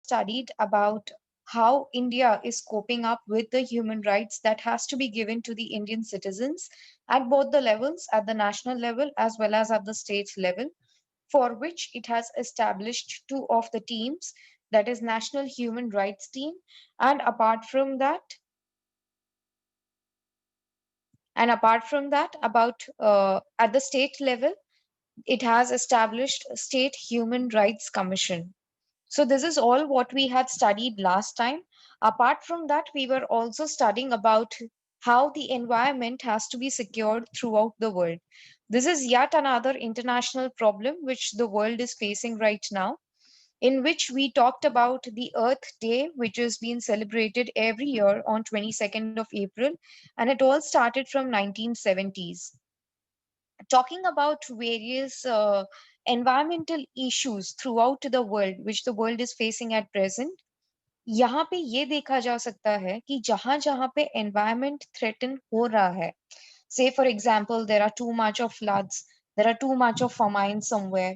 studied about how India is coping up with the human rights that has to be given to the Indian citizens at both the levels, at the national level as well as at the state level, for which it has established two of the teams, that is National Human Rights Team, and apart from that, about at the state level, it has established a State Human Rights Commission. So this is all what we had studied last time. Apart from that, we were also studying about how the environment has to be secured throughout the world. This is yet another international problem which the world is facing right now, in which we talked about the Earth Day, which is being celebrated every year on 22nd of April, and it all started from 1970s. Talking about various environmental issues throughout the world, which the world is facing at present, यहाँ पे ये देखा जा सकता है कि जहां जहां पे environment threaten हो रहा है, say for example there are too much of floods, there are too much of famine somewhere,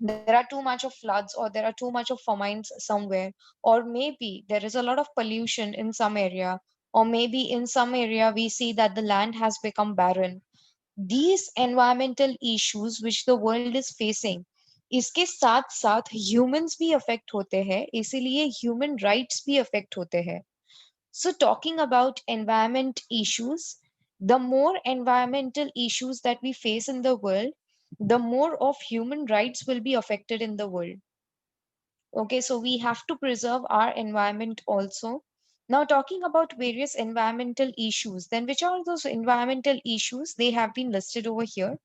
there are too much of floods or there are too much of famines somewhere, or maybe there is a lot of pollution in some area, or maybe in some area we see that the land has become barren. These environmental issues which the world is facing, इसके साथ साथ humans भी affect होते हैं, इसीलिए human rights भी affect होते हैं. So talking about environment issues, the more environmental issues that we face in the world, the more of human rights will be affected in the world. Okay, so we have to preserve our environment also. Now, talking about various environmental issues, then which are those environmental issues? They have been listed over here.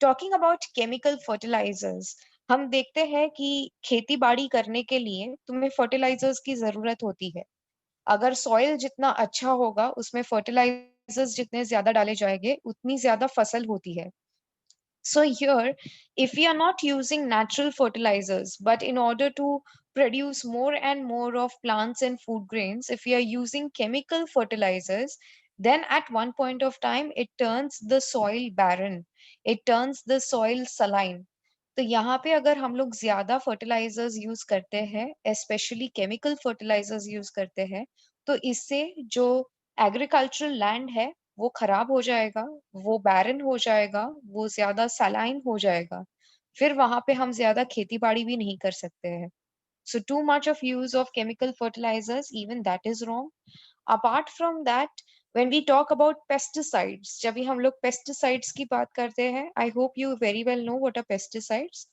Talking about chemical fertilisers, हम देखते हैं कि खेती बाड़ी करने के लिए तुम्हें फर्टिलाइजर्स की जरूरत होती है. अगर सॉइल जितना अच्छा होगा उसमें फर्टिलाइजर्स जितने ज्यादा डाले जाएंगे उतनी ज्यादा फसल होती है. So here, if we are not using natural fertilizers, but in order to produce more and more of plants and food grains, if we are using chemical fertilizers, then at one point of time, it turns the soil barren. It turns the soil saline. तो यहाँ पे अगर हम लोग ज्यादा fertilisers use करते हैं, specially chemical fertilisers use करते हैं, तो इससे जो एग्रीकल्चरल लैंड है वो खराब हो जाएगा, वो बैरन हो जाएगा, वो ज्यादा सलाइन हो जाएगा. फिर वहां पे हम ज्यादा खेती बाड़ी भी नहीं कर सकते हैं. So too much of use of chemical fertilizers, even that is wrong. Apart from that, when we talk about pesticides, जब भी हम लोग pesticides की बात करते हैं, I hope you very well know what are pesticides.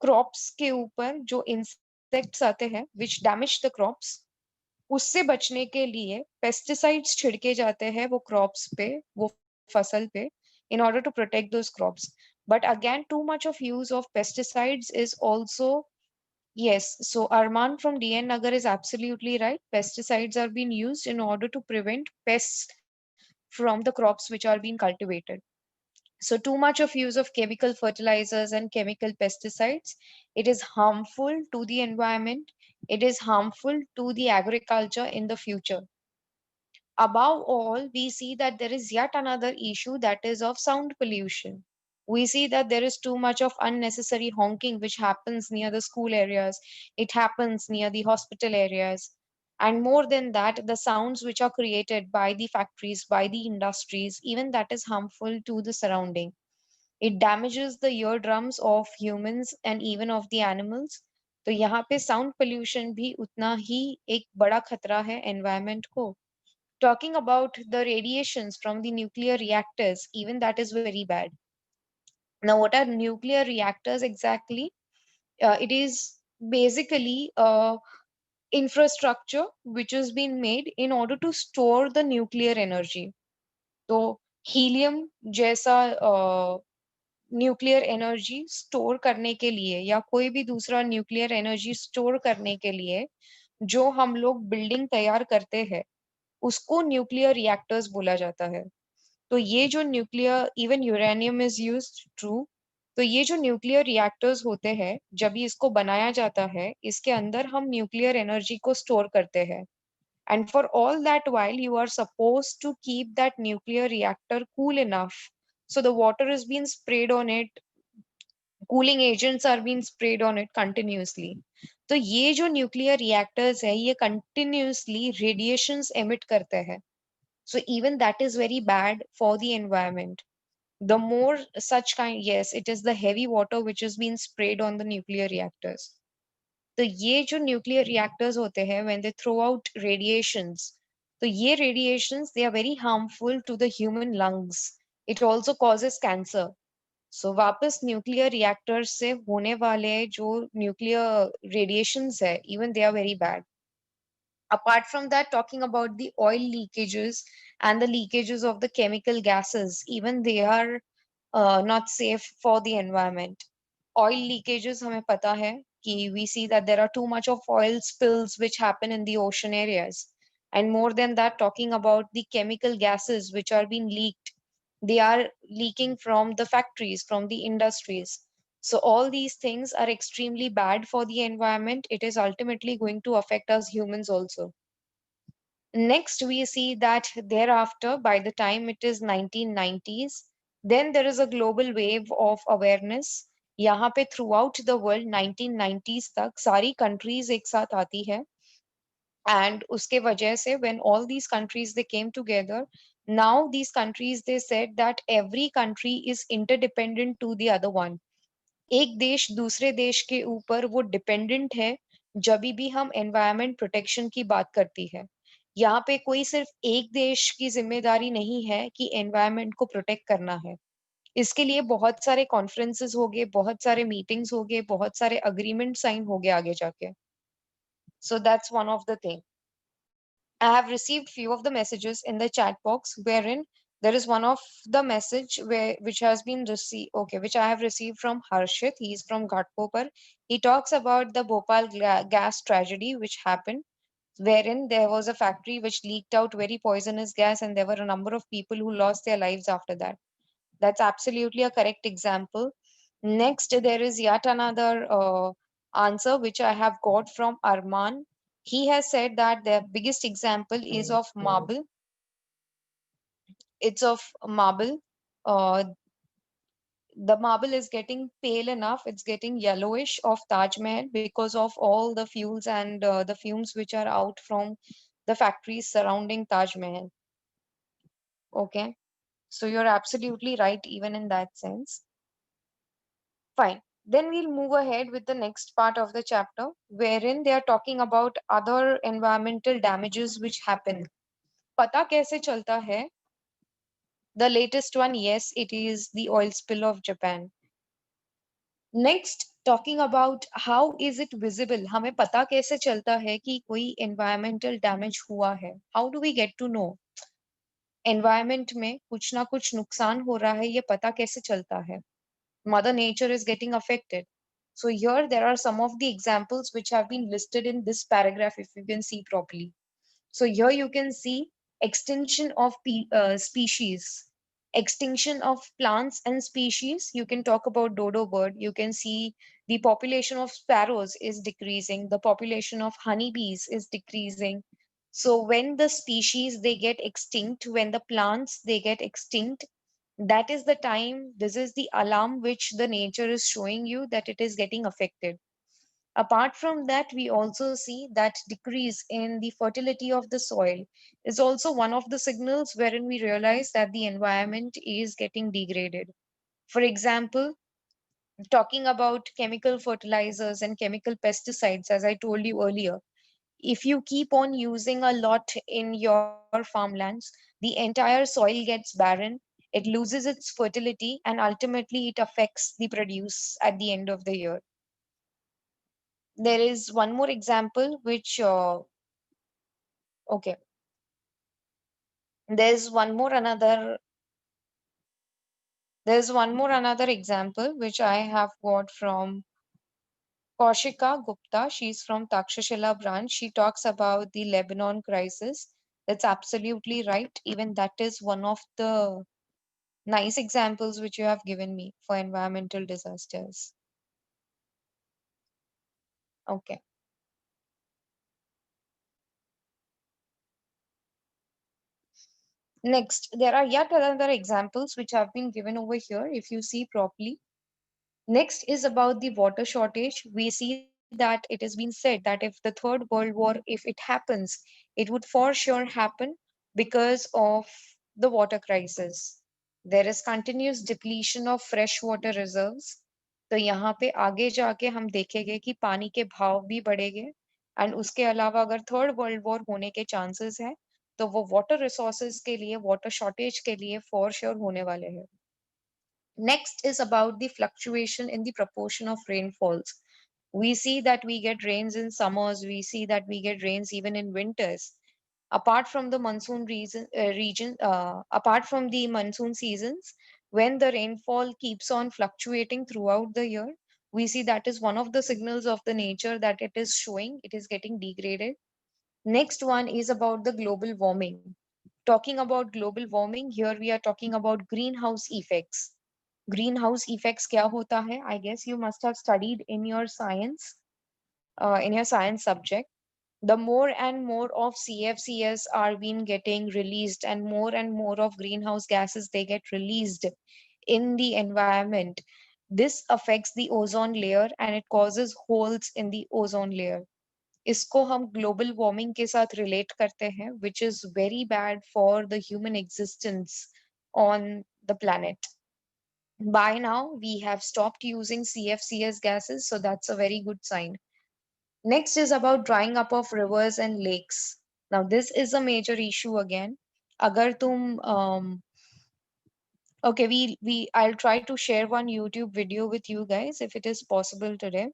Crops के ऊपर जो इंसेक्ट्स आते हैं which damage the crops, उससे बचने के लिए पेस्टिसाइड्स छिड़के जाते हैं वो क्रॉप्स पे, वो फसल पे, in order to protect those crops. But again, too much of use of pesticides is also, yes, so Arman from DN Nagar is absolutely right. Pesticides are being used in order to prevent pests from the crops which are being cultivated. So too much of use of chemical fertilizers and chemical pesticides, it is harmful to the environment. It is harmful to the agriculture in the future. Above all, we see that there is yet another issue, that is of sound pollution. We see that there is too much of unnecessary honking which happens near the school areas, it happens near the hospital areas. And more than that, the sounds which are created by the factories, by the industries, even that is harmful to the surrounding. It damages the eardrums of humans and even of the animals. तो यहाँ पे sound pollution भी उतना ही एक बड़ा खतरा है environment को. Talking about the radiations from the nuclear reactors, even that is very bad. Now, what are nuclear reactors exactly? It is basically infrastructure which has been made in order to store the nuclear energy. तो helium जैसा nuclear energy store करने के लिए या कोई भी दूसरा nuclear energy store करने के लिए जो हम लोग बिल्डिंग तैयार करते हैं, उसको न्यूक्लियर रिएक्टर्स बोला जाता है. तो ये जो nuclear, even uranium is used, true. तो ये जो न्यूक्लियर रिएक्टर्स होते हैं, जब भी इसको बनाया जाता है, इसके अंदर हम न्यूक्लियर एनर्जी को स्टोर करते हैं. And for all that while, you are supposed to keep that nuclear reactor cool enough so the water is being sprayed on it cooling agents are been spread on it continuously. तो ये जो nuclear reactors है ये continuously radiations emit करते हैं। So even that is very bad for the environment. The more such kind, yes, it is the heavy water which has been sprayed on the nuclear reactors. तो ये जो nuclear reactors होते हैं when they throw out radiations, तो ये radiations they are very harmful to the human lungs. It also causes cancer. So वापस nuclear reactors से होने वाले जो न्यूक्लियर रेडिएशंस है even they are very bad. Apart from that, talking about the oil leakages and the leakages of the chemical gases, even they are not safe for the environment. Oil leakages, हमें पता है कि we see that there are too much of oil spills which happen in the ocean areas. And more than that, talking about the chemical gases which are being leaked, they are leaking from the factories, from the industries. So all these things are extremely bad for the environment. It is ultimately going to affect us humans also. Next, we see that thereafter, by the time it is 1990s, then there is a global wave of awareness. यहाँ पे throughout the world 1990s तक सारी countries एक साथ आती है, and उसके वजह से when all these countries they came together, now these countries they said that every country is interdependent to the other one. एक देश दूसरे देश के ऊपर वो डिपेंडेंट है जब भी हम एनवायरनमेंट प्रोटेक्शन की बात करती है। यहाँ पे कोई सिर्फ एक देश की जिम्मेदारी नहीं है कि एनवायरनमेंट को प्रोटेक्ट करना है। इसके लिए बहुत सारे कॉन्फ्रेंसेस हो गए, बहुत सारे मीटिंग्स हो गए, बहुत सारे अग्रीमेंट साइन हो गए आगे जाके। So that's one of the thing. I have received few of the messages in the chat box wherein there is one of the message which has been received, okay, which I have received from Harshit. He is from Ghatkopar. He talks about the Bhopal gas tragedy which happened, wherein there was a factory which leaked out very poisonous gas and there were a number of people who lost their lives after that. That's absolutely a correct example. Next, there is yet another answer which I have got from Arman. He has said that the biggest example is of marble. It's of marble. Uh, the marble is getting pale enough. It's getting yellowish of Taj Mahal because of all the fuels and the fumes which are out from the factories surrounding Taj Mahal. Okay. So you're absolutely right, even in that sense. Fine. Then we'll move ahead with the next part of the chapter, wherein they are talking about other environmental damages which happen. पता कैसे चलता है? The latest one, yes, it is the oil spill of Japan. Next, talking about how is it visible? हमें पता कैसे चलता है कि कोई environmental damage हुआ है? How do we get to know? Environment में कुछ ना कुछ नुकसान हो रहा है, ये पता कैसे चलता है? Mother Nature is getting affected. So here there are some of the examples which have been listed in this paragraph if you can see properly. So here you can see extinction of species, extinction of plants and species. You can talk about dodo bird. You can see the population of sparrows is decreasing. The population of honeybees is decreasing. So when the species they get extinct, when the plants they get extinct, that is the time, this is the alarm which the nature is showing you that it is getting affected. Apart from that, we also see that decrease in the fertility of the soil is also one of the signals wherein we realize that the environment is getting degraded. For example, talking about chemical fertilizers and chemical pesticides, as I told you earlier, if you keep on using a lot in your farmlands, the entire soil gets barren, it loses its fertility, and ultimately it affects the produce at the end of the year. There is one more example which, okay, there's one more another, there's one more another example which I have got from Kaushika Gupta. She's from Takshashila branch. She talks about the Lebanon crisis. That's absolutely right. Even that is one of the nice examples which you have given me for environmental disasters. Okay. Next, there are yet another examples which have been given over here. If you see properly, Next is about the water shortage. We see that it has been said that if the Third World War, if it happens, it would for sure happen because of the water crisis. There is continuous depletion of fresh water reserves. तो यहाँ पे आगे जाके हम देखेंगे कि पानी के भाव भी बढ़ेंगे एंड उसके अलावा अगर थर्ड वर्ल्ड वॉर होने के चांसेस है तो वो वाटर रिसोर्सेज के लिए वाटर शॉर्टेज के लिए फॉर श्योर होने वाले हैं. Next is about the fluctuation in the proportion of rainfalls. We see that we get rains in summers, we see that we get rains even in winters. Apart from the apart from the monsoon seasons, when the rainfall keeps on fluctuating throughout the year, we see that is one of the signals of the nature that it is showing, it is getting degraded. Next one is about the global warming. Talking about global warming, here we are talking about greenhouse effects. Greenhouse effects क्या होता है? I guess you must have studied in your science subject. The more and more of CFCs are being getting released, and more of greenhouse gases they get released in the environment. This affects the ozone layer and it causes holes in the ozone layer. इसको हम global warming के साथ relate करते हैं which is very bad for the human existence on the planet. By now, we have stopped using CFCs gases, so that's a very good sign. Next is about drying up of rivers and lakes. Now, this is a major issue again. अगर तुम okay, I'll try to share one YouTube video with you guys if it is possible today.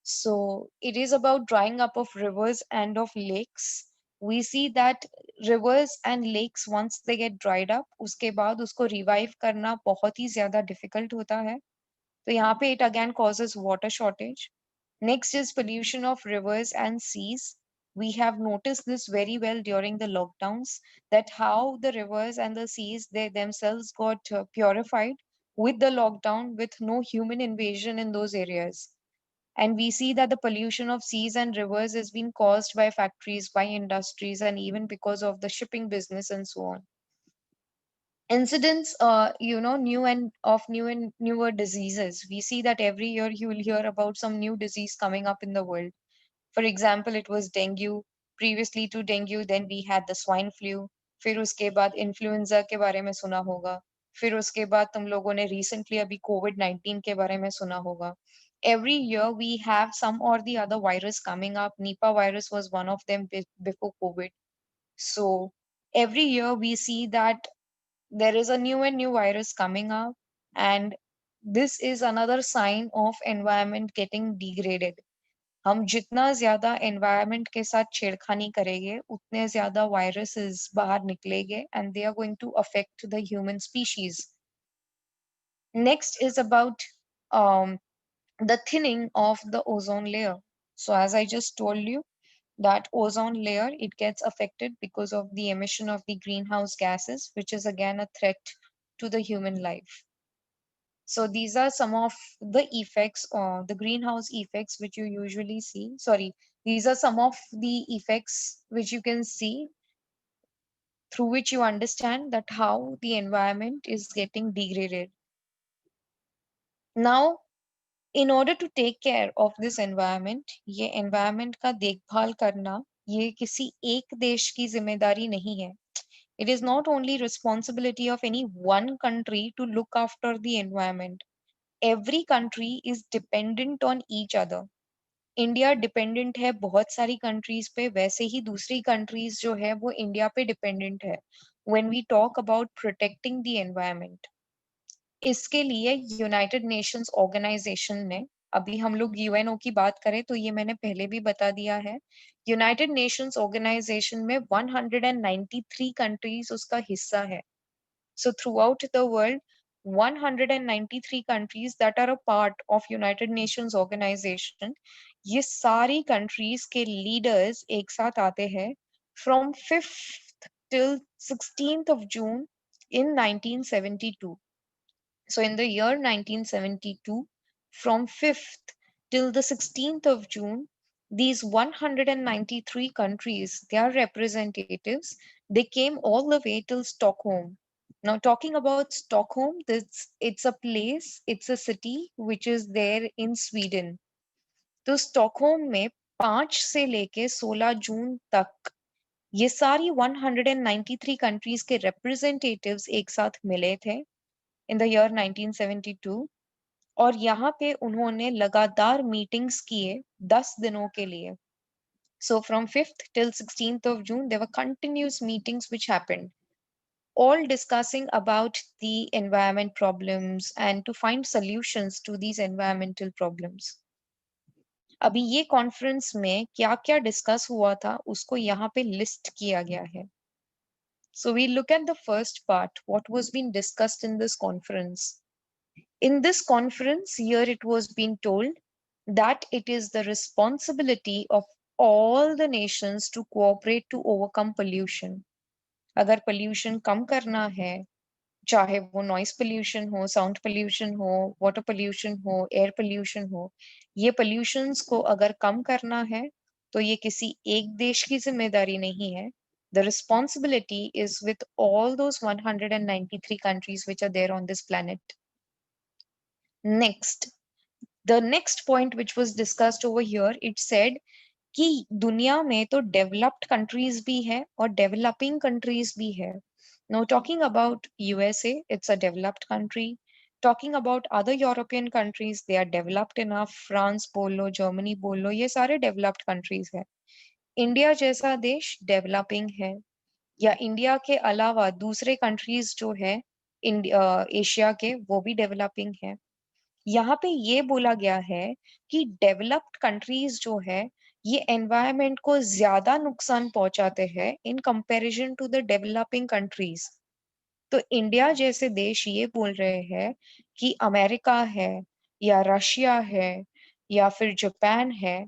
So it is about drying up of rivers and of lakes. We see that rivers and lakes once they get dried up, उसके बाद उसको revive करना बहुत ही ज़्यादा difficult होता है. तो यहाँ पे it again causes water shortage. Next is pollution of rivers and seas. We have noticed this very well during the lockdowns that how the rivers and the seas they themselves got purified with the lockdown with no human invasion in those areas. And we see that the pollution of seas and rivers has been caused by factories, by industries, and even because of the shipping business and so on. Incidents, new and newer diseases. We see that every year you will hear about some new disease coming up in the world. For example, it was dengue. Previously to dengue, then we had the swine flu. फिर उसके बाद influenza के बारे में सुना होगा. फिर उसके बाद तुम लोगों ने recently अभी COVID-19 के बारे में सुना होगा. Every year we have some or the other virus coming up. Nipah virus was one of them before COVID. So every year we see that there is a new and new virus coming up, and this is another sign of environment getting degraded. हम जितना ज्यादा environment के साथ छेड़खानी करेंगे उतने ज्यादा viruses बाहर निकलेंगे and they are going to affect the human species. Next is about um, the thinning of the ozone layer. So as I just told you, that ozone layer it gets affected because of the emission of the greenhouse gases, which is again a threat to the human life. So these are some of the effects, the greenhouse effects which you usually see. Sorry, these are some of the effects which you can see through which you understand that how the environment is getting degraded. Now, in order to take care of this environment, ये environment का देखभाल करना ये किसी एक देश की जिम्मेदारी नहीं है. It is not only responsibility of any one country to look after the environment. Every country is dependent on each other. India dependent है बहुत सारी कंट्रीज पे, वैसे ही दूसरी कंट्रीज जो है वो इंडिया पे डिपेंडेंट है when we talk about protecting the environment. इसके लिए यूनाइटेड नेशंस ऑर्गेनाइजेशन ने, अभी हम लोग यूएनओ की बात करें तो ये मैंने पहले भी बता दिया है, यूनाइटेड नेशंस ऑर्गेनाइजेशन में 193 कंट्रीज उसका हिस्सा है. So throughout the world, 193 countries that are a part of United Nations organization, ये सारी countries के leaders एक साथ आते हैं from 5th till 16th of June in 1972. So in the year 1972, from 5th till the 16th of June, these 193 countries, their representatives, they came all the way till Stockholm. Now, talking about Stockholm, it's a place, it's a city which is there in Sweden. तो Stockholm में 5 से लेके 16 जून तक ये सारी 193 countries के representatives एक साथ मिले थे इन द ईयर 1972 और यहाँ पे उन्होंने लगातार मीटिंग्स किए 10 दिनों के लिए. So from 5th till 16th of June, there were continuous meetings which happened, all discussing about the environment problems and to find solutions to these environmental problems. अभी ये कॉन्फ्रेंस में क्या क्या डिस्कस हुआ था उसको यहाँ पे लिस्ट किया गया है. So we look at the first part, what was being discussed in this conference. In this conference, here it was being told that it is the responsibility of all the nations to cooperate to overcome pollution. अगर pollution कम करना है, चाहे वो noise pollution हो, sound pollution हो, water pollution हो, air pollution हो, ये पोल्यूशंस को अगर कम करना है तो ये किसी एक देश की जिम्मेदारी नहीं है. The responsibility is with all those 193 countries which are there on this planet. Next, the next point which was discussed over here, it said कि दुनिया में तो डेवलप्ड कंट्रीज भी है और डेवलपिंग कंट्रीज भी है. Now talking about USA, it's a developed country. Talking about other European countries, they are developed enough. France बोल लो, Germany बोल लो, ये सारे developed countries है. इंडिया जैसा देश डेवलपिंग है या इंडिया के अलावा दूसरे कंट्रीज जो है एशिया के वो भी डेवलपिंग है. यहाँ पे ये बोला गया है कि डेवलप्ड कंट्रीज जो है ये एनवायरनमेंट को ज्यादा नुकसान पहुंचाते हैं in comparison to the developing countries. तो इंडिया जैसे देश ये बोल रहे हैं कि अमेरिका है या रशिया है या फिर जापान है,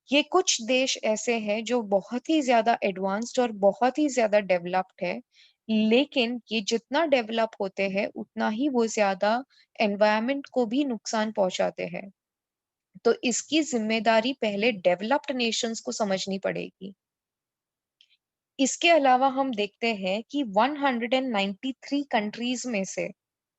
ये कुछ देश ऐसे हैं जो बहुत ही ज्यादा एडवांस्ड और बहुत ही ज्यादा डेवलप्ड है, लेकिन ये जितना डेवलप होते हैं उतना ही वो ज्यादा एनवायरनमेंट को भी नुकसान पहुंचाते हैं. तो इसकी जिम्मेदारी पहले डेवलप्ड नेशंस को समझनी पड़ेगी. इसके अलावा हम देखते हैं कि 193 कंट्रीज में से,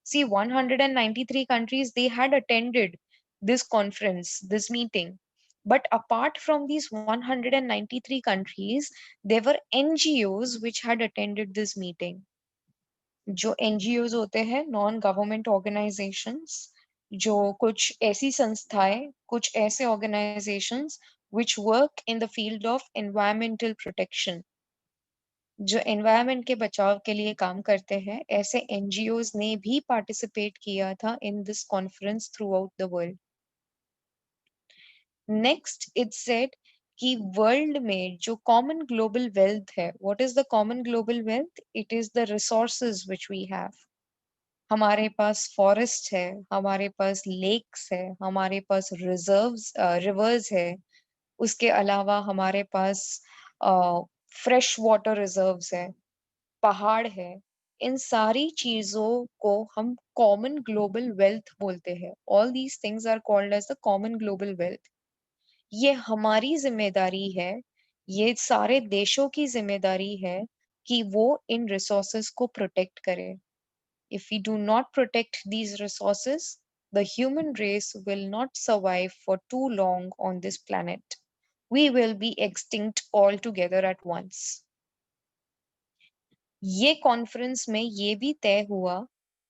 see 193 countries they had attended this conference, this meeting. But apart from these 193 countries, there were NGOs which had attended this meeting. जो NGOs होते हैं, नॉन गवर्नमेंट ऑर्गेनाइजेशंस, जो कुछ ऐसी संस्थाएं, कुछ ऐसे organisations which work in the field of environmental protection, जो एनवायरनमेंट के बचाव के लिए काम करते हैं, ऐसे एनजीओज ने भी पार्टिसिपेट किया था in this conference throughout the world. Next it said कि वर्ल्ड में जो कॉमन ग्लोबल वेल्थ है, what is the common global wealth? It is the resources which we have. हमारे पास फॉरेस्ट है, हमारे पास लेक्स है, हमारे पास रिजर्व्स रिवर्स है, उसके अलावा हमारे पास फ्रेश वाटर रिजर्व्स है, पहाड़ है. इन सारी चीजों को हम कॉमन ग्लोबल वेल्थ बोलते हैं. All these things are called as the common global wealth. ये हमारी जिम्मेदारी है, ये सारे देशों की जिम्मेदारी है कि वो इन रिसोर्सेस को प्रोटेक्ट करे. If we do not protect these resources, the human race will not survive for too long on this planet. We will be extinct altogether at once. ये कॉन्फ्रेंस में ये भी तय हुआ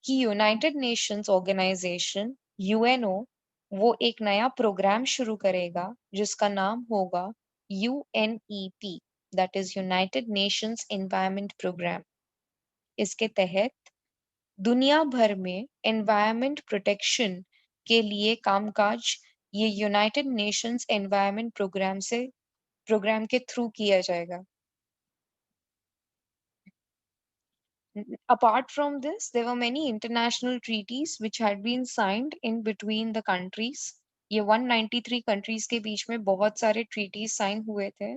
कि यूनाइटेड नेशंस ऑर्गेनाइजेशन यूएनओ वो एक नया प्रोग्राम शुरू करेगा जिसका नाम होगा UNEP, that is United Nations environment programme. इसके तहत दुनिया भर में एनवायरनमेंट प्रोटेक्शन के लिए कामकाज ये यूनाइटेड नेशंस एनवायरनमेंट प्रोग्राम के थ्रू किया जाएगा. Apart from this, there were many international treaties which had been signed in between the countries. ये 193 countries के बीच में बहुत सारे treaties sign हुए थे,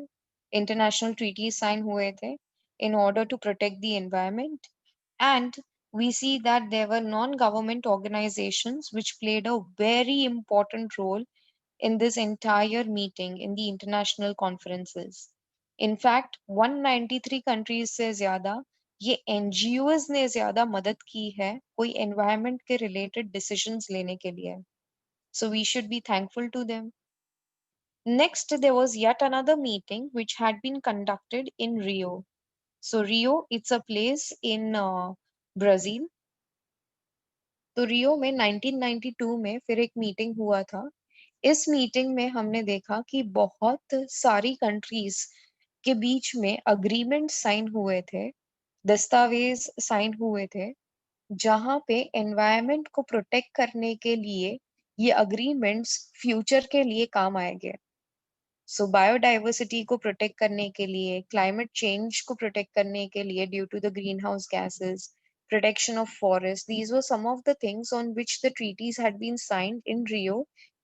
international treaties sign हुए थे in order to protect the environment. And we see that there were non-government organizations which played a very important role in this entire meeting in the international conferences. In fact, 193 countries से ज्यादा ये NGOs ने ज्यादा मदद की है कोई environment के रिलेटेड डिसीजंस लेने के लिए. So we should be thankful to them. Next, there was yet another meeting which had been conducted in Rio. So Rio, it's a place in Brazil. तो रियो में 1992 में फिर एक मीटिंग हुआ था. इस मीटिंग में हमने देखा कि बहुत सारी कंट्रीज के बीच में अग्रीमेंट साइन हुए थे, दस्तावेज साइन हुए थे, जहां पे एनवायरनमेंट को प्रोटेक्ट करने के लिए ये अग्रीमेंट्स फ्यूचर के लिए काम आएंगे. सो बायोडाइवर्सिटी को प्रोटेक्ट करने के लिए, क्लाइमेट चेंज को प्रोटेक्ट करने के लिए due to the green house gases, protection of forests, these were some of the things on which the treaties had been signed in Rio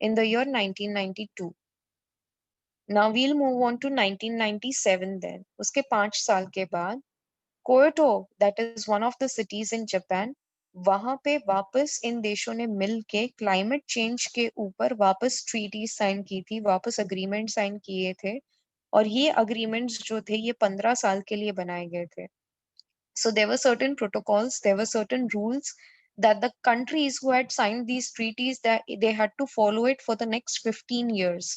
in the year 1992. Now we'll move on to 1997 then. उसके 5 साल के बाद Kyoto, that is one of the cities in Japan, वहां पे वापस इन देशों ने मिल के क्लाइमेट चेंज के ऊपर वापस ट्रीटी साइन की थी, वापस अग्रीमेंट साइन किए थे. और ये अग्रीमेंट्स जो थे ये 15 साल के लिए बनाए गए थे. So there were certain protocols, there were certain rules that the countries who had signed these treaties that they had to follow it for the next 15 years.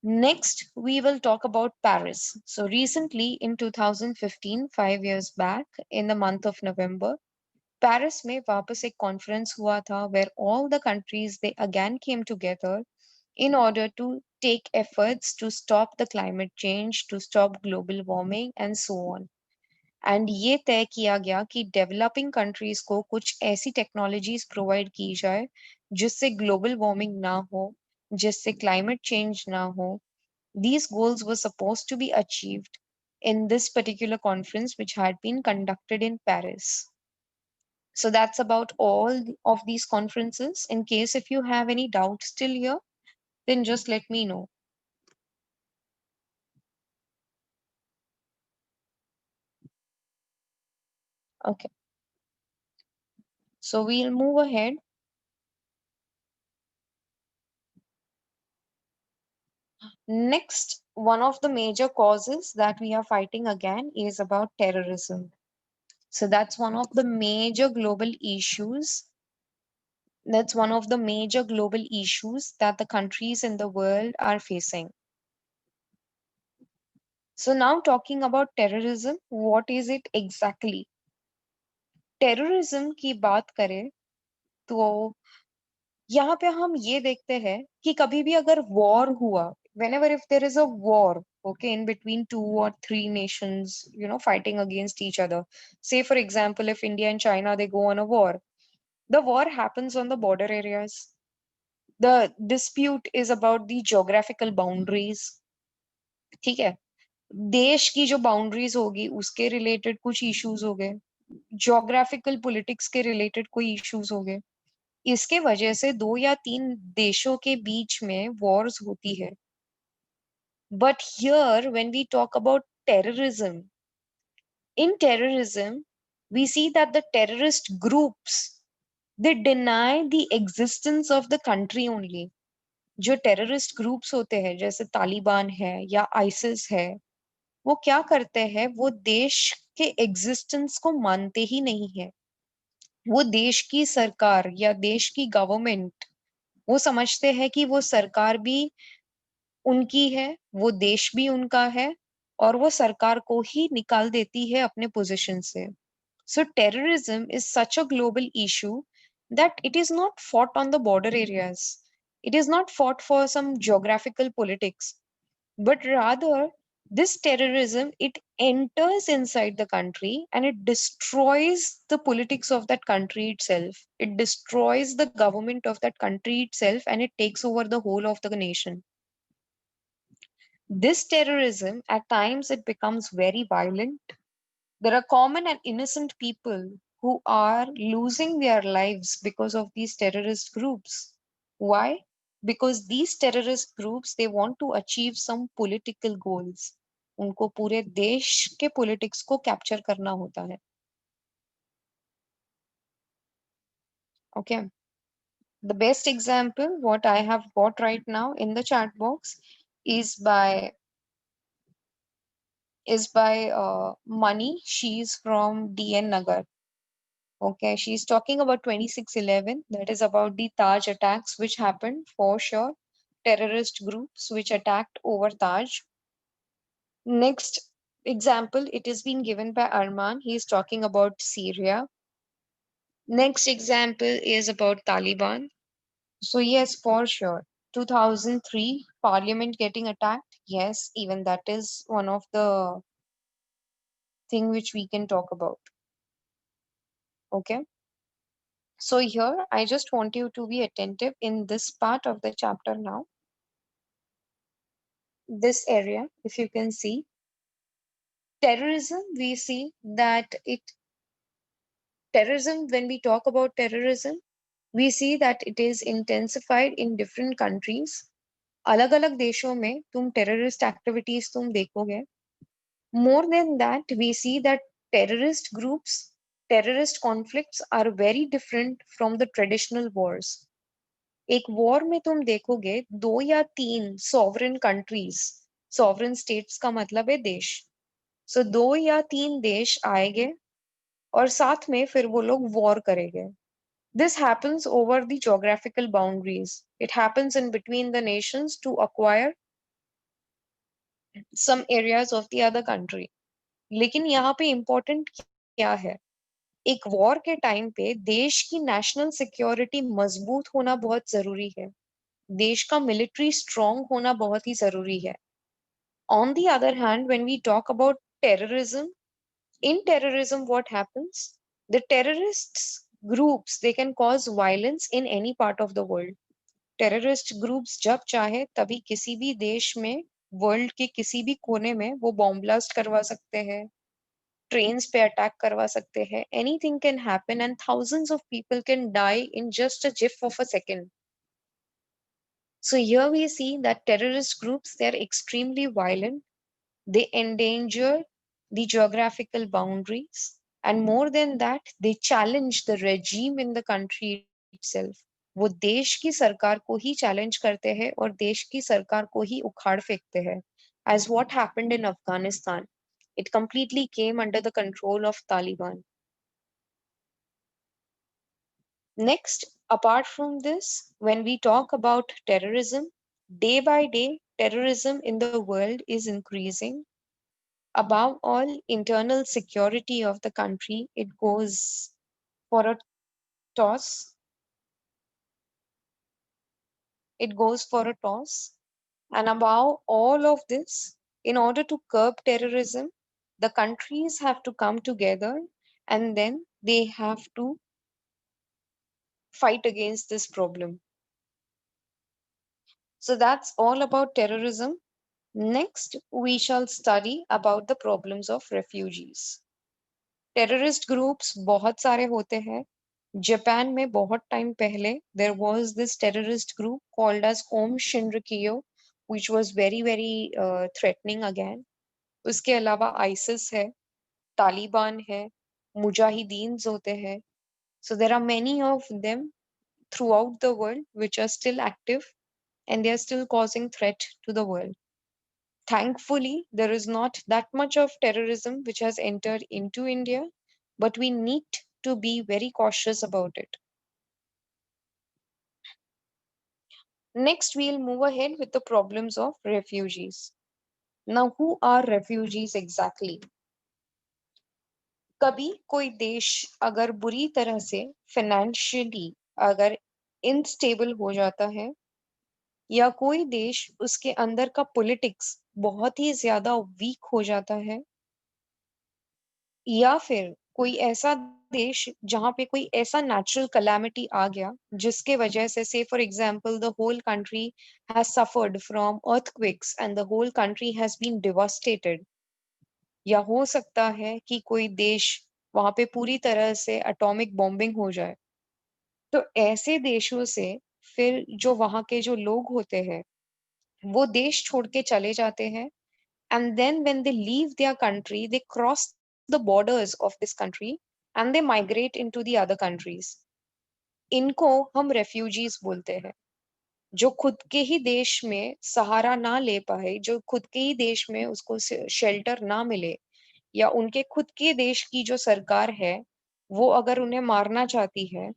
Next, we will talk about Paris. So recently in 2015, 5 years back, in the month of November, Paris में वापस एक conference हुआ था where all the countries they again came together in order to take efforts to stop the climate change, to stop global warming and so on. And ये तय किया गया कि डेवलपिंग कंट्रीज को कुछ ऐसी टेक्नोलॉजीज प्रोवाइड की जाए जिससे ग्लोबल वार्मिंग ना हो, जिससे क्लाइमेट चेंज ना हो. These goals were supposed to be achieved in this particular conference, which had been conducted in Paris. So that's about all of these conferences. In case if you have any doubts still here, then just let me know. Okay. So we'll move ahead. Next, one of the major causes that we are fighting again is about terrorism. So that's one of the major global issues. That's one of the major global issues that the countries in the world are facing. So now talking about terrorism, what is it exactly? Terrorism की बात करें तो यहाँ पे हम ये देखते हैं कि कभी भी अगर वॉर हुआ, whenever if there is a war, okay, in between two or three nations, fighting against each other. Say for example, if India and China they go on a war, the war happens on the border areas. The dispute is about the geographical boundaries. ठीक है, देश की जो boundaries होगी उसके related कुछ issues हो गए, ज्योग्राफिकल पॉलिटिक्स के रिलेटेड कोई इश्यूज हो गए. इसके वजह से दो या तीन देशों के बीच में वॉर्स होती है. But here when we talk about terrorism, in terrorism we see that the terrorist groups they deny the existence of the country only. जो टेररिस्ट ग्रुप्स होते हैं जैसे तालिबान है या आइसिस है, वो क्या करते हैं, वो देश के एग्जिस्टेंस को मानते ही नहीं है. वो देश की सरकार या देश की गवर्नमेंट, वो समझते हैं कि वो सरकार भी उनकी है, वो देश भी उनका है, और वो सरकार को ही निकाल देती है अपने पोजीशन से. So terrorism is such a global issue that it is not fought on the border areas. It is not fought for some geographical politics, but rather this terrorism it enters inside the country and it destroys the politics of that country itself. It destroys the government of that country itself and it takes over the whole of the nation. This terrorism, at times, it becomes very violent. There are common and innocent people who are losing their lives because of these terrorist groups. Why? Because these terrorist groups, they want to achieve some political goals. उनको पूरे देश के politics को capture करना होता है. Okay. The best example, what I have got right now in the chat box, is by is by Mani. She's from DN Nagar. Okay, she's talking about 26/11. That is about the Taj attacks, which happened for sure. Terrorist groups which attacked over Taj. Next example, it is being given by Arman. He is talking about Syria. Next example is about Taliban. So yes, for sure. 2003, Parliament getting attacked. Yes, even that is one of the thing which we can talk about. Okay. So here, I just want you to be attentive in this part of the chapter now. This area, if you can see, terrorism, we see that terrorism, when we talk about terrorism, we see that it is intensified in different countries. अलग अलग देशों में तुम terrorist activities तुम देखोगे. More than that, we see that terrorist groups, terrorist conflicts are very different from the traditional wars. एक war में तुम देखोगे 2 या 3 सॉवरेन कंट्रीज, सॉवरेन स्टेट्स का मतलब है देश. सो 2 या 3 देश आएंगे और साथ में फिर वो लोग वॉर करेंगे. This happens over the geographical boundaries. It happens in between the nations to acquire some areas of the other country. लेकिन यहाँ पे important क्या है? एक वॉर के टाइम पे देश की नेशनल सिक्योरिटी मजबूत होना बहुत जरूरी है. देश का मिलिट्री स्ट्रांग होना बहुत ही जरूरी है. On the other hand, when we talk about terrorism, in terrorism, what happens? The terrorists groups, they can cause violence in any part of the world. Terrorist groups जब चाहे तभी किसी भी देश में, वर्ल्ड के किसी भी कोने में वो बॉम्ब ब्लास्ट करवा सकते हैं, ट्रेन्स पे अटैक करवा सकते हैं. Anything can happen and thousands of people can die in just a jiff of a second. So here we see that terrorist groups, they are extremely violent. They endanger the geographical boundaries, and more than that, they challenge the regime in the country itself. वो देश की सरकार को ही challenge करते हैं और देश की सरकार को ही उखाड़ फेंकते हैं. As what happened in Afghanistan, it completely came under the control of Taliban. Next, apart from this, when we talk about terrorism, day by day, terrorism in the world is increasing. Above all, internal security of the country, it goes for a toss. It goes for a toss. And above all of this, in order to curb terrorism, the countries have to come together and then they have to fight against this problem. So that's all about terrorism. Next, we shall study about the problems of refugees. Terrorist groups बहुत सारे होते हैं. Japan में बहुत time पहले there was this terrorist group called as Aum Shinrikyo which was very very threatening again. उसके अलावा ISIS है, तालिबान है, मुजाहिदीन्स होते हैं. So there are many of them throughout the world which are still active and they are still causing threat to the world. Thankfully, there is not that much of terrorism which has entered into India, but we need to be very cautious about it. Next, we'll move ahead with the problems of refugees. Now, who are refugees exactly? कभी कोई देश अगर बुरी तरह से financially अगर instable हो जाता है, या कोई देश उसके अंदर का पॉलिटिक्स बहुत ही ज्यादा वीक हो जाता है, या फिर कोई ऐसा देश जहां पे कोई ऐसा नेचुरल कैलामिटी आ गया जिसके वजह से for example the whole country has suffered from earthquakes and the whole country has been devastated, या हो सकता है कि कोई देश वहां पे पूरी तरह से एटॉमिक बॉम्बिंग हो जाए. तो ऐसे देशों से फिर जो वहां के जो लोग होते हैं वो देश छोड़ के चले जाते हैं. And then when they leave their country, they cross the borders of this country and they migrate into the other countries. इनको हम refugees बोलते हैं. जो खुद के ही देश में सहारा ना ले पाए, जो खुद के ही देश में उसको शेल्टर ना मिले, या उनके खुद के देश की जो सरकार है, वो अगर उन्हें मारना चाहती है,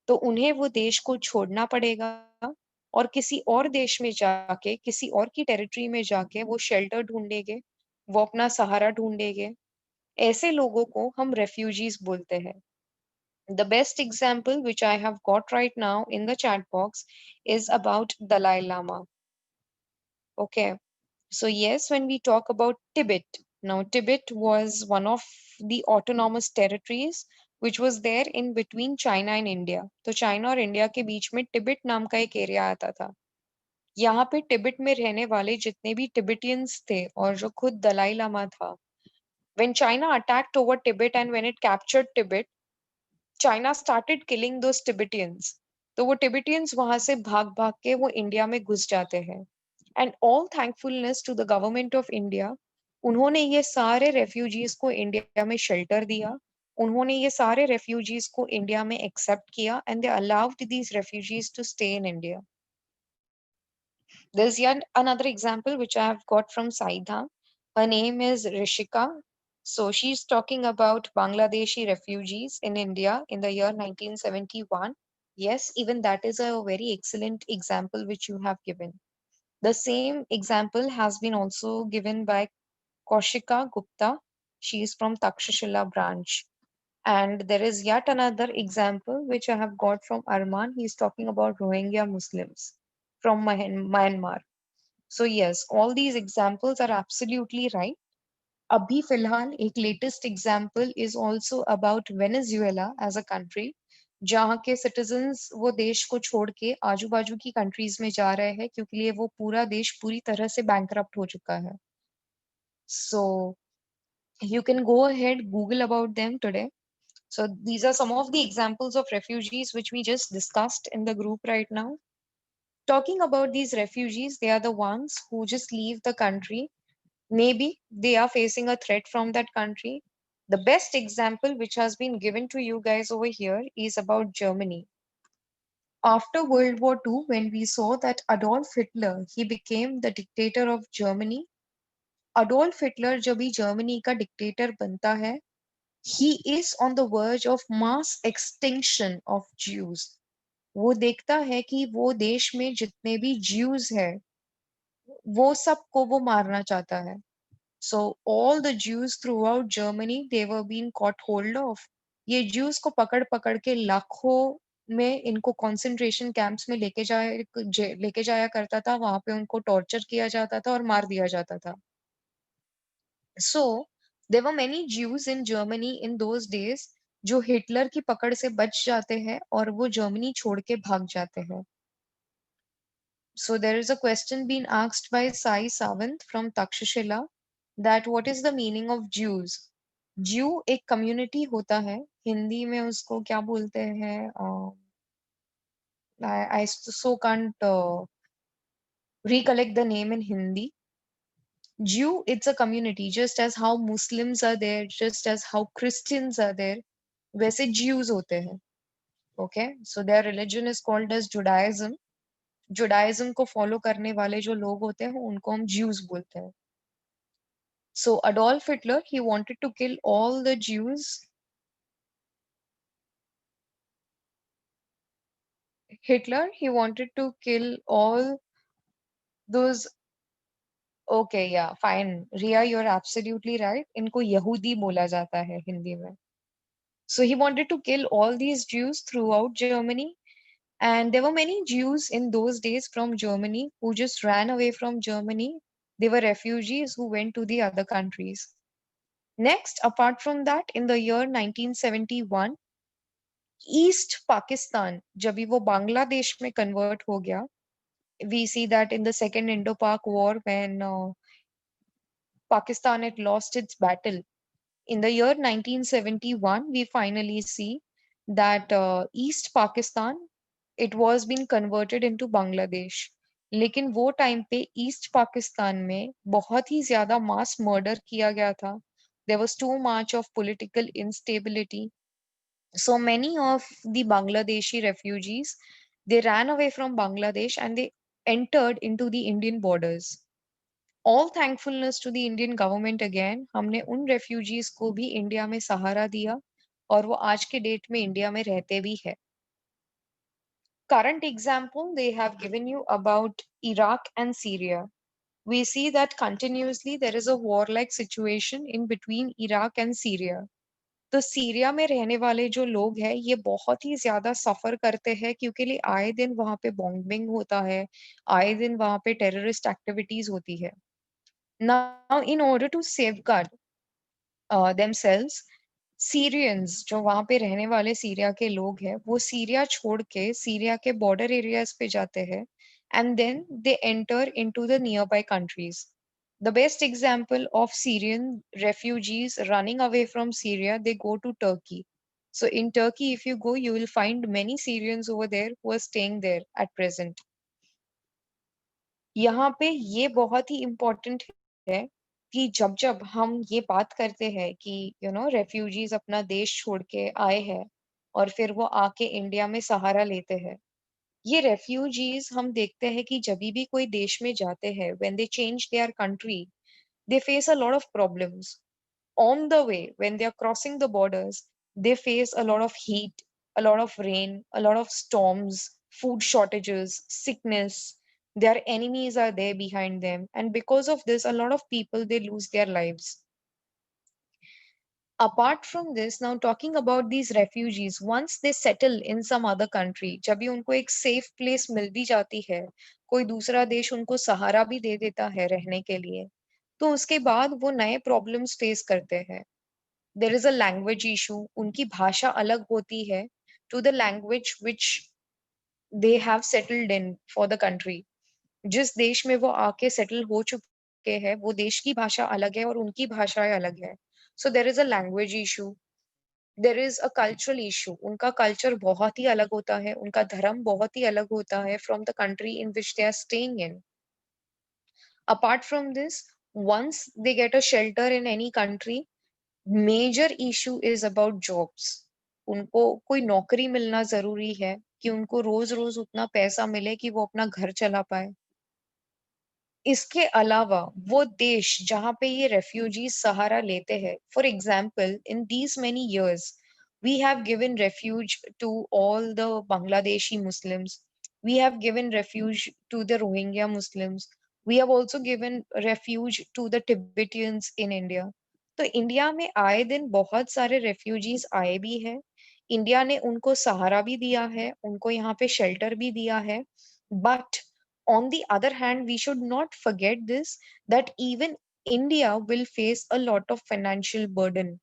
तो उन्हें वो देश को छोड़ना पड़ेगा और किसी और देश में जाके, किसी और की टेरिटरी में जाके वो शेल्टर ढूँढेंगे, वो अपना सहारा ढूँढेंगे। ऐसे लोगों को हम रेफ्यूजीज़ बोलते हैं। The best example which I have got right now in the chat box is about Dalai Lama. Okay. So yes, when we talk about Tibet, now Tibet was one of the autonomous territories which was there in between China and India. तो China और India के बीच में Tibet नाम का एक area आता था। यहाँ पे टिबेट में रहने वाले जितने भी टिबेटियंस थे और जो खुद दलाई लामा था, when China attacked over Tibet and when it captured Tibet, China started killing those Tibetans. तो वो टिबेटियंस वहां से भाग-भाग के वो इंडिया में घुस जाते हैं। And all thankfulness to the government of India, उन्होंने ये सारे रेफ्यूजीज को इंडिया में शेल्टर दिया। उन्होंने ये सारे रेफ्यूजीज को इंडिया में एक्सेप्ट किया and they allowed these refugees to stay in India. There's yet another example which I have got from Saida. Her name is Rishika. So she's talking about Bangladeshi refugees in India in the year 1971. Yes, even that is a very excellent example which you have given. The same example has been also given by Kaushika Gupta. She is from Takshashila branch. And there is yet another example which I have got from Arman. He is talking about Rohingya Muslims from Myanmar. So yes, all these examples are absolutely right. अभी फिलहाल एक latest example is also about Venezuela as a country, जहाँ के citizens वो देश को छोड़ के आजू बाजू की कंट्रीज में जा रहे हैं क्योंकि लिए वो पूरा देश पूरी तरह से बैंकरप्ट हो चुका है। So you can go ahead Google about them today. So these are some of the examples of refugees which we just discussed in the group right now. Talking about these refugees, they are the ones who just leave the country. Maybe they are facing a threat from that country. The best example which has been given to you guys over here is about Germany. After World War II, when we saw that Adolf Hitler, he became the dictator of Germany. Adolf Hitler जब भी Germany का dictator बनता है, he is on the verge of mass extinction of Jews. वो देखता है कि वो देश में जितने भी Jews है, वो सबको वो मारना चाहता है। So all the Jews throughout Germany, they were being caught hold of. ये Jews को पकड़-पकड़ के लाखों में इनको कंसंट्रेशन कैंप्स में लेके जाया करता था, वहां पे उनको टॉर्चर किया जाता था और मार दिया जाता था। So there were many Jews in Germany in those days जो हिटलर की पकड़ से बच जाते हैं और वो जर्मनी छोड़ के भाग जाते हैं। So there is a question being asked by Sai Sawant from Takshashila that what is the meaning of Jews? Jew एक community होता है, हिंदी में उसको क्या बोलते हैं? I so can't recollect the name in Hindi. Jew, it's a community, just as how Muslims are there, just as how Christians are there, वैसे Jews होते हैं. Okay, so their religion is called as Judaism. Judaism को follow करने वाले जो लोग होते हैं उनको हम ज्यूज बोलते हैं। So Adolf Hitler, he wanted to kill all the Jews. Hitler, he wanted to kill all those. Okay, yeah, fine. Ria, you're absolutely right. इनको यहूदी बोला जाता है हिंदी में. So he wanted to kill all these Jews throughout Germany. And there were many Jews in those days from Germany who just ran away from Germany. They were refugees who went to the other countries. Next, apart from that, in the year 1971, east Pakistan जब भी वो बांग्लादेश में convert हो गया, we see that in the second Indo-Pak war when Pakistan had lost its battle. In the year 1971, we finally see that East Pakistan, it was being converted into Bangladesh. लेकिन वो time पे east Pakistan में बहुत ही ज्यादा mass murder किया गया था. There was too much of political instability. So many of the Bangladeshi refugees, they ran away from Bangladesh and they entered into the Indian borders. All thankfulness to the Indian government again, हमने उन refugees को भी India में सहारा दिया और वो आज के डेट में इंडिया में रहते भी है. Current example they have given you about Iraq and Syria. We see that continuously there is a war-like situation in between Iraq and Syria. तो सीरिया में रहने वाले जो लोग हैं ये बहुत ही ज्यादा सफर करते हैं क्योंकि आए दिन वहां पे बॉम्बिंग होता है, आए दिन वहां पे टेररिस्ट एक्टिविटीज होती है. Now in order to safeguard themselves, Syrians जो वहां पे रहने वाले सीरिया के लोग हैं वो सीरिया छोड़ के सीरिया के बॉर्डर एरियाज पे जाते हैं and then they enter into the nearby countries. The best example of Syrian refugees running away from Syria, they go to Turkey. So in Turkey, if you go, you will find many Syrians over there who are staying there at present. यहाँ पे ये बहुत ही important है कि जब जब हम ये बात करते हैं कि रेफ्यूजीज अपना देश छोड़ के आए हैं और फिर वो आके इंडिया में सहारा लेते हैं. ये रेफ्यूजीज हम देखते हैं कि जब भी कोई देश में जाते हैं when they change their country, they face a lot of problems. On the way, when they are crossing the borders, they face a lot of heat, a lot of rain, a lot of storms, food shortages, sickness. Their enemies are there behind them. And because of this, a lot of people, they lose their lives. Apart from this, now talking about these refugees, once they settle in some other country, जब भी उनको एक safe place मिल भी जाती है, कोई दूसरा देश उनको सहारा भी दे देता है रहने के लिए, तो उसके बाद वो नए प्रॉब्लम्स फेस करते हैं. There is a language issue, उनकी भाषा अलग होती है to the language which they have settled in for the country. जिस देश में वो आके सेटल हो चुके हैं वो देश की भाषा अलग है और उनकी भाषाएं अलग है. So there is a language issue, there is a cultural issue, उनका कल्चर बहुत ही अलग होता है, उनका धर्म बहुत ही अलग होता है from the country in which they are staying in. Apart from this, once they get a shelter in any country, major issue is about jobs. उनको कोई नौकरी मिलना जरूरी है कि उनको रोज रोज उतना पैसा मिले कि वो अपना घर चला पाए. इसके अलावा वो देश जहाँ पे ये रेफ्यूजीज सहारा लेते हैं, for example in these many years we have given refuge to all the Bangladeshi Muslims, we have given refuge to the Rohingya Muslims, we have also given refuge to the Tibetans in India. तो India में आए दिन बहुत सारे refugees आए भी हैं. India ने उनको सहारा भी दिया है, उनको यहाँ पे शेल्टर भी दिया है. But on the other hand, we should not forget this, that even India will face a lot of financial burden.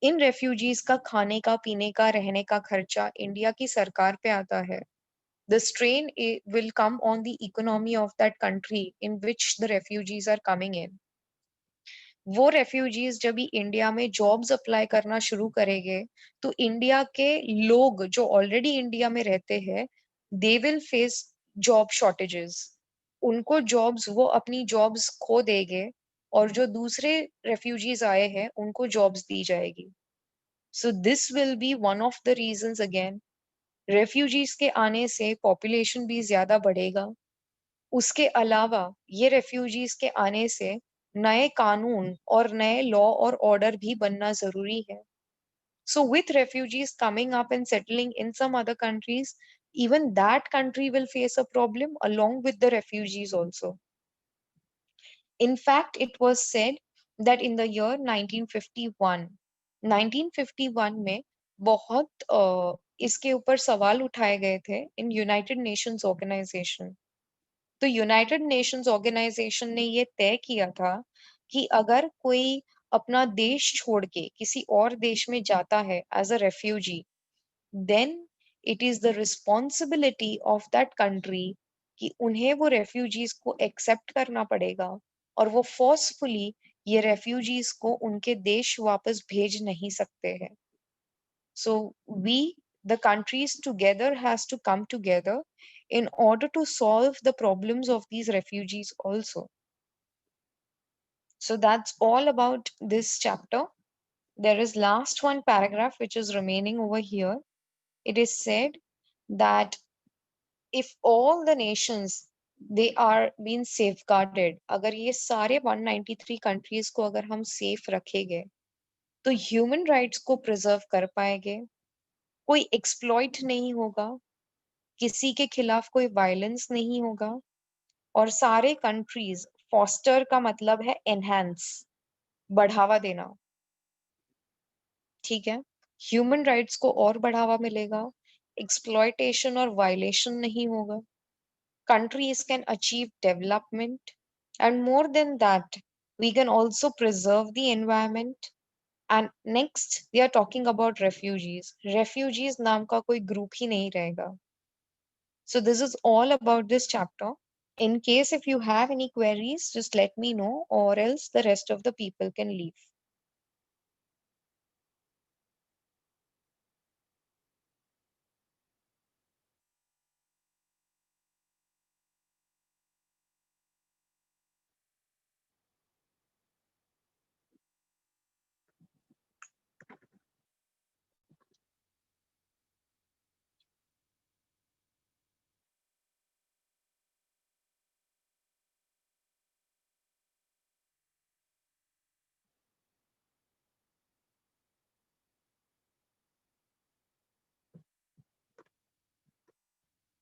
In refugees का खाने का, पीने का, रहने का खर्चा इंडिया की सरकार पे आता है. The strain will come on the economy of that country in which the refugees are coming in. वो रेफ्यूजीज जब भी इंडिया में जॉब्स अप्लाई करना शुरू करेंगे तो इंडिया के लोग जो ऑलरेडी इंडिया में रहते हैं, they will face job shortages. उनको जॉब्स, वो अपनी जॉब्स खो देंगे और जो दूसरे रेफ्यूजीज आए हैं उनको जॉब्स दी जाएगी. So this will be one of the reasons again. Refugees के आने से पॉपुलेशन भी ज्यादा बढ़ेगा. उसके अलावा ये रेफ्यूजीज के आने से नए कानून और नए लॉ और ऑर्डर भी बनना जरूरी है. So with refugees coming up and settling in some other countries, even that country will face a problem along with the refugees also. In fact, it was said that in the year 1951 में बहुत इसके ऊपर सवाल उठाए गए थे in United Nations Organization. तो United Nations organisation ने ये तय किया था कि अगर कोई अपना देश छोड़ के किसी और देश में जाता है as a refugee, then it is the responsibility of that country कि उन्हें वो रेफ्यूजीज को एक्सेप्ट करना पड़ेगा और वो फोर्सफुली ये रेफ्यूजीज को उनके देश वापस भेज नहीं सकते हैं. So we, the countries together, has to come together in order to solve the problems of these refugees also. So that's all about this chapter. There is last one paragraph which is remaining over here. It is said that if all the nations they are being safeguarded, अगर ये सारे 193 countries को अगर हम safe रखेंगे तो human rights को preserve कर पाएंगे, कोई एक्सप्लॉइट नहीं होगा, किसी के खिलाफ कोई वायलेंस नहीं होगा, और सारे कंट्रीज, फॉस्टर का मतलब है एनहांस, बढ़ावा देना, ठीक है, ह्यूमन राइट्स को और बढ़ावा मिलेगा, एक्सप्लॉइटेशन और वायलेशन नहीं होगा, countries can achieve development, and more than that, we can also preserve the environment. And next we are talking about refugees. Refugees नाम का कोई group ही नहीं रहेगा. So this is all about this chapter. In case if you have any queries, just let me know, or else the rest of the people can leave.